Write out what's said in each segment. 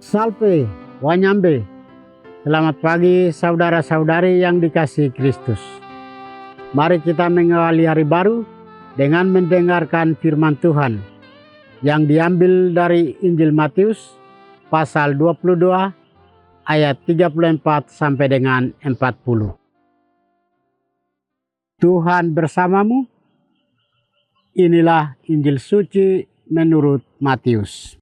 Salve, Wanyambe. Selamat pagi saudara-saudari yang dikasihi Kristus. Mari kita mengawali hari baru dengan mendengarkan firman Tuhan yang diambil dari Injil Matius pasal 22 ayat 34 sampai dengan 40. Tuhan bersamamu. Inilah Injil suci menurut Matius.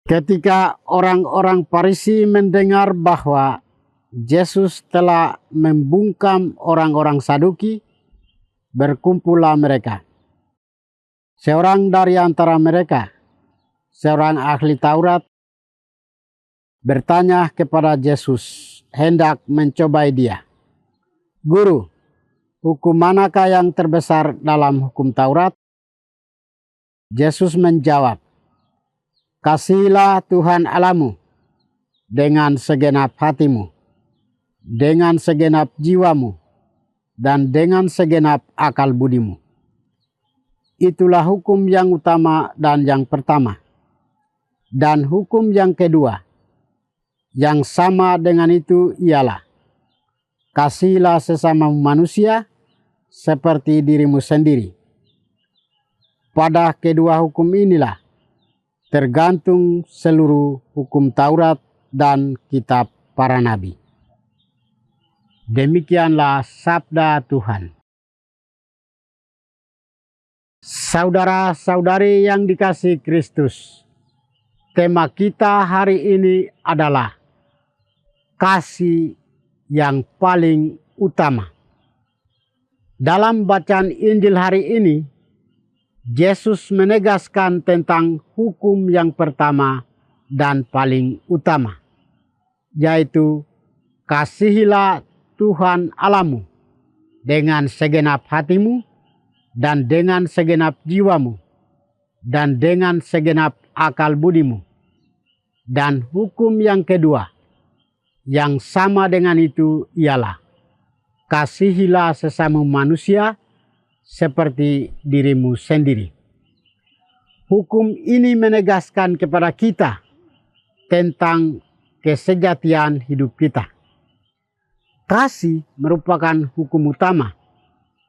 Ketika orang-orang Farisi mendengar bahwa Yesus telah membungkam orang-orang Saduki, berkumpullah mereka. Seorang dari antara mereka, seorang ahli Taurat, bertanya kepada Yesus, hendak mencobai dia. Guru, hukum manakah yang terbesar dalam hukum Taurat? Yesus menjawab, kasihilah Tuhan Allahmu dengan segenap hatimu, dengan segenap jiwamu, dan dengan segenap akal budimu. Itulah hukum yang utama dan yang pertama. Dan hukum yang kedua, yang sama dengan itu ialah, kasihilah sesama manusia seperti dirimu sendiri. Pada kedua hukum inilah tergantung seluruh hukum Taurat dan kitab para nabi. Demikianlah sabda Tuhan. Saudara-saudari yang dikasihi Kristus, tema kita hari ini adalah kasih yang paling utama. Dalam bacaan Injil hari ini, Yesus menegaskan tentang hukum yang pertama dan paling utama, yaitu kasihilah Tuhan Allahmu dengan segenap hatimu dan dengan segenap jiwamu dan dengan segenap akal budimu. Dan hukum yang kedua, yang sama dengan itu ialah, kasihilah sesama manusia seperti dirimu sendiri. Hukum ini menegaskan kepada kita tentang kesejatian hidup kita. Kasih merupakan hukum utama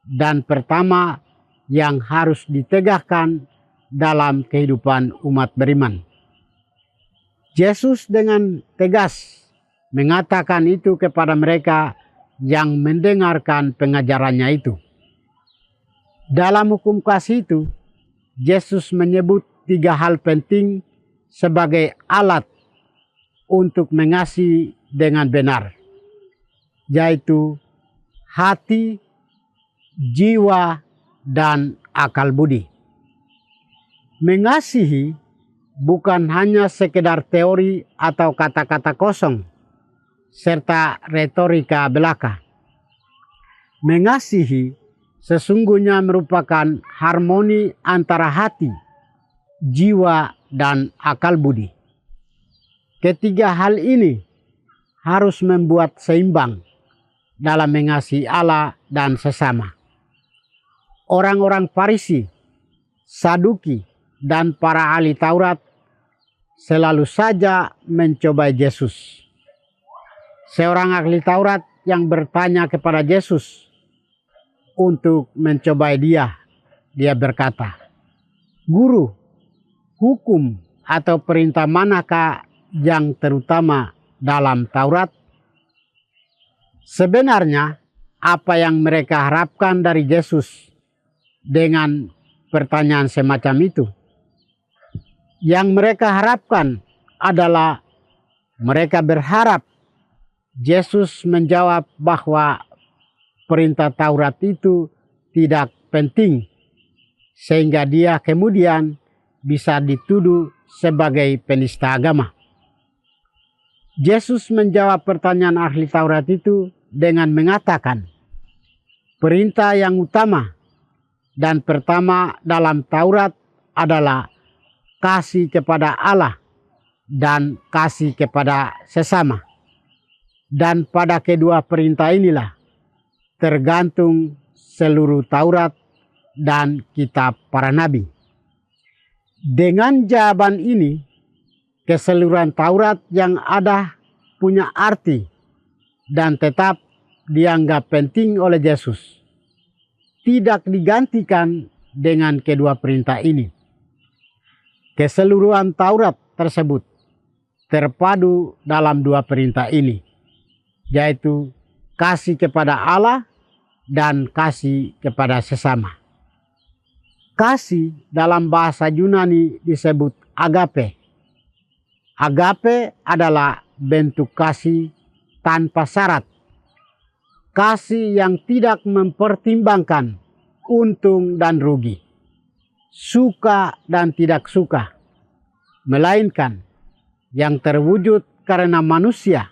dan pertama yang harus ditegakkan dalam kehidupan umat beriman. Yesus dengan tegas mengatakan itu kepada mereka yang mendengarkan pengajarannya itu. Dalam hukum kasih itu, Yesus menyebut 3 hal penting sebagai alat untuk mengasihi dengan benar, yaitu hati, jiwa, dan akal budi. Mengasihi bukan hanya sekedar teori atau kata-kata kosong, serta retorika belaka. Mengasihi sesungguhnya merupakan harmoni antara hati, jiwa, dan akal budi. Ketiga hal ini harus membuat seimbang dalam mengasihi Allah dan sesama. Orang-orang Farisi, Saduki, dan para ahli Taurat selalu saja mencobai Yesus. Seorang ahli Taurat yang bertanya kepada Yesus untuk mencobai dia berkata, Guru, hukum atau perintah manakah yang terutama dalam Taurat? Sebenarnya apa yang mereka harapkan dari Yesus dengan pertanyaan semacam itu? Yang mereka harapkan adalah mereka berharap Yesus menjawab bahwa perintah Taurat itu tidak penting, sehingga dia kemudian bisa dituduh sebagai penista agama. Yesus menjawab pertanyaan ahli Taurat itu dengan mengatakan, perintah yang utama dan pertama dalam Taurat adalah kasih kepada Allah dan kasih kepada sesama. Dan pada kedua perintah inilah tergantung seluruh Taurat dan kitab para nabi. Dengan jawaban ini, keseluruhan Taurat yang ada punya arti dan tetap dianggap penting oleh Yesus. Tidak digantikan dengan kedua perintah ini. Keseluruhan Taurat tersebut terpadu dalam dua perintah ini, yaitu kasih kepada Allah dan kasih kepada sesama. Kasih dalam bahasa Yunani disebut agape. Agape adalah bentuk kasih tanpa syarat. Kasih yang tidak mempertimbangkan untung dan rugi, suka dan tidak suka, melainkan yang terwujud karena manusia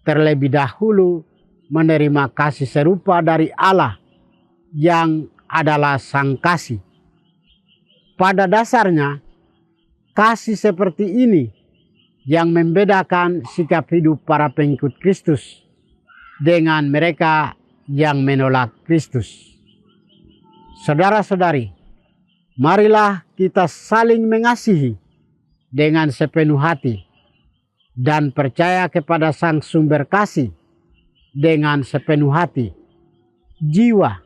terlebih dahulu menerima kasih serupa dari Allah yang adalah Sang Kasih. Pada dasarnya, kasih seperti ini yang membedakan sikap hidup para pengikut Kristus dengan mereka yang menolak Kristus. Saudara-saudari, marilah kita saling mengasihi dengan sepenuh hati dan percaya kepada Sang Sumber Kasih dengan sepenuh hati, jiwa,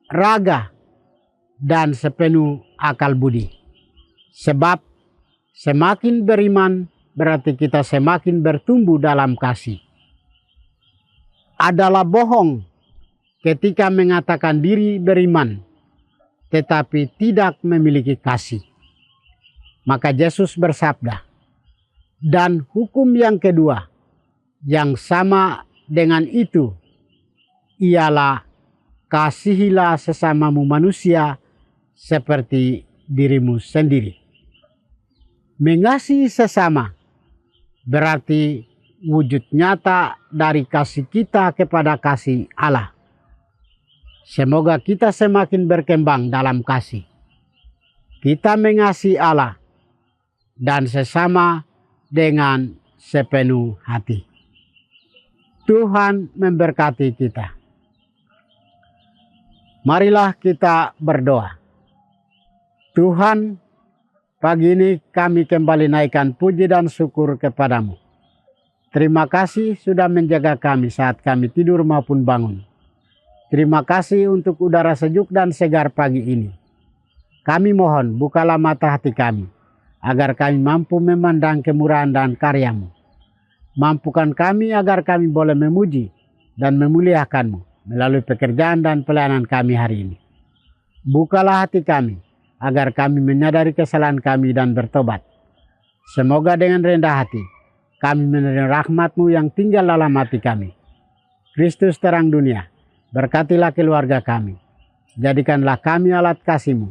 raga, dan sepenuh akal budi. Sebab semakin beriman berarti kita semakin bertumbuh dalam kasih. Adalah bohong ketika mengatakan diri beriman tetapi tidak memiliki kasih. Maka Yesus bersabda, dan hukum yang kedua yang sama dengan itu ialah kasihilah sesamamu manusia seperti dirimu sendiri. Mengasihi sesama berarti wujud nyata dari kasih kita kepada kasih Allah. Semoga kita semakin berkembang dalam kasih. Kita mengasihi Allah dan sesama dengan sepenuh hati. Tuhan memberkati kita. Marilah kita berdoa. Tuhan, pagi ini kami kembali naikkan puji dan syukur kepadamu. Terima kasih sudah menjaga kami saat kami tidur maupun bangun. Terima kasih untuk udara sejuk dan segar pagi ini. Kami mohon bukalah mata hati kami, agar kami mampu memandang kemurahan dan karya-Mu. Mampukan kami agar kami boleh memuji dan memuliakan-Mu melalui pekerjaan dan pelayanan kami hari ini. Bukalah hati kami, agar kami menyadari kesalahan kami dan bertobat. Semoga dengan rendah hati, kami menerima rahmat-Mu yang tinggal dalam hati kami. Kristus terang dunia, berkatilah keluarga kami. Jadikanlah kami alat kasih-Mu,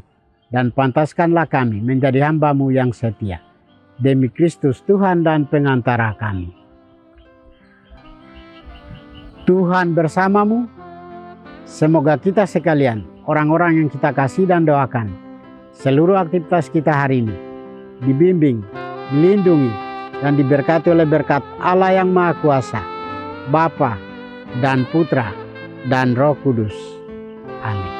dan pantaskanlah kami menjadi hamba-Mu yang setia. Demi Kristus Tuhan dan pengantara kami. Tuhan bersamamu. Semoga kita sekalian, orang-orang yang kita kasih dan doakan, seluruh aktivitas kita hari ini dibimbing, dilindungi, dan diberkati oleh berkat Allah yang Maha Kuasa, Bapa dan Putra dan Roh Kudus. Amin.